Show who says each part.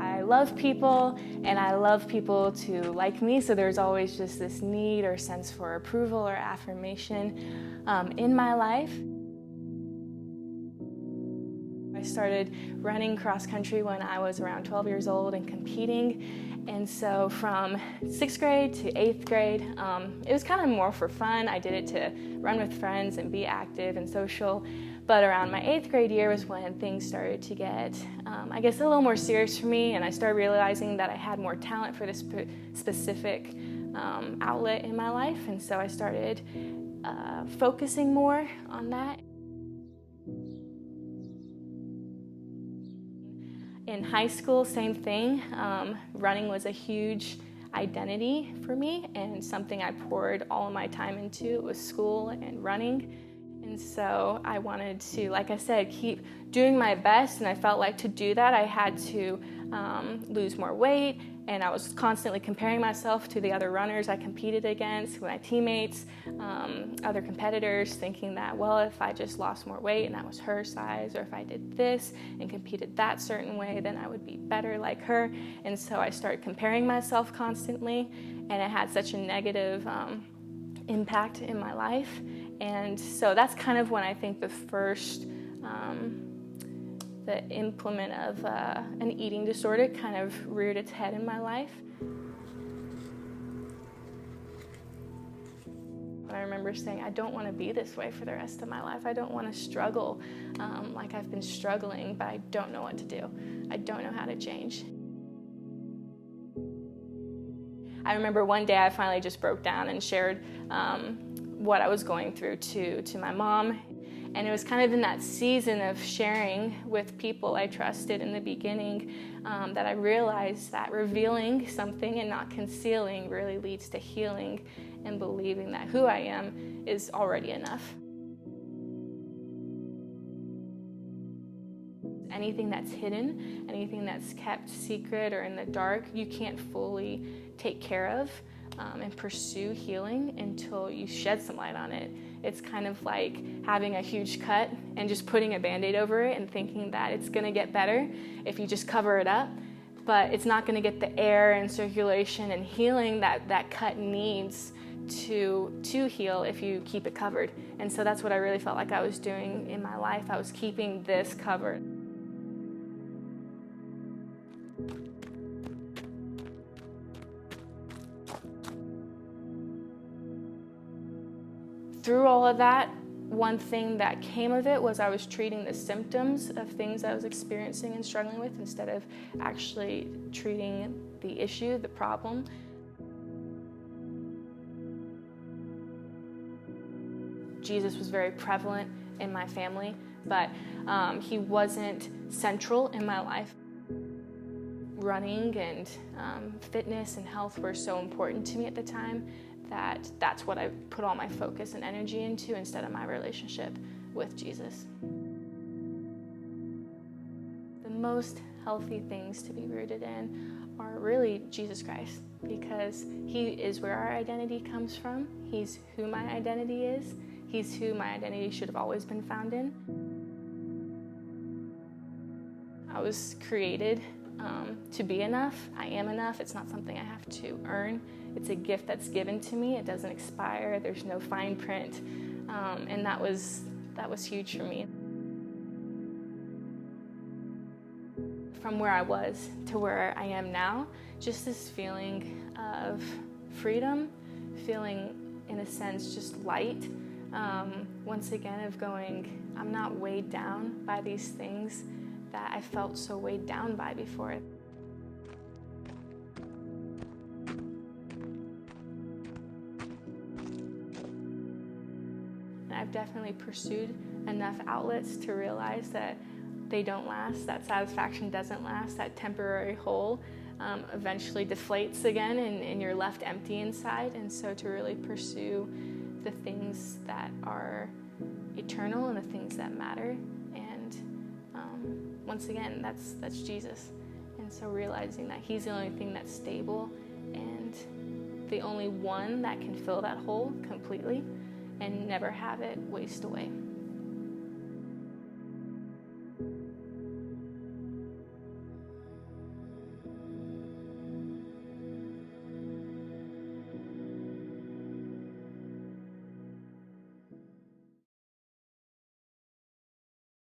Speaker 1: I love people and I love people to like me, so there's always just this need or sense for approval or affirmation in my life. I started running cross country when I was around 12 years old and competing. And so from 6th grade to 8th grade, it was kind of more for fun. I did it to run with friends and be active and social. But around my 8th grade year was when things started to get, I guess, a little more serious for me. And I started realizing that I had more talent for this specific outlet in my life. And so I started focusing more on that. In high school, same thing. Running was a huge identity for me and something I poured all of my time into. It was school and running. And so I wanted to, like I said, keep doing my best, and I felt like to do that I had to lose more weight, and I was constantly comparing myself to the other runners I competed against, my teammates, other competitors, thinking that, well, if I just lost more weight and that was her size, or if I did this and competed that certain way, then I would be better like her. And so I started comparing myself constantly, and it had such a negative impact in my life. And so that's kind of when I think the first, the implement of an eating disorder kind of reared its head in my life. I remember saying, I don't want to be this way for the rest of my life. I don't want to struggle like I've been struggling, but I don't know what to do. I don't know how to change. I remember one day I finally just broke down and shared what I was going through to my mom. And it was kind of in that season of sharing with people I trusted in the beginning that I realized that revealing something and not concealing really leads to healing and believing that who I am is already enough. Anything that's hidden, anything that's kept secret or in the dark, you can't fully take care of and pursue healing until you shed some light on it. It's kind of like having a huge cut and just putting a Band-Aid over it and thinking that it's going to get better if you just cover it up, but it's not going to get the air and circulation and healing that that cut needs to heal if you keep it covered. And so that's what I really felt like I was doing in my life. I was keeping this covered. Through all of that, one thing that came of it was I was treating the symptoms of things I was experiencing and struggling with instead of actually treating the issue, the problem. Jesus was very prevalent in my family, but he wasn't central in my life. Running and fitness and health were so important to me at the time that's what I put all my focus and energy into instead of my relationship with Jesus. The most healthy things to be rooted in are really Jesus Christ, because he is where our identity comes from. He's who my identity is. He's who my identity should have always been found in. I was created to be enough. I am enough. It's not something I have to earn. It's a gift that's given to me. It doesn't expire. There's no fine print. And that was huge for me. From where I was to where I am now, just this feeling of freedom, feeling in a sense just light. Once again of going, I'm not weighed down by these things that I felt so weighed down by before. I've definitely pursued enough outlets to realize that they don't last, that satisfaction doesn't last, that temporary hole eventually deflates again and you're left empty inside. And so to really pursue the things that are eternal and the things that matter. And once again, that's Jesus. And so realizing that he's the only thing that's stable and the only one that can fill that hole completely and never have it waste away.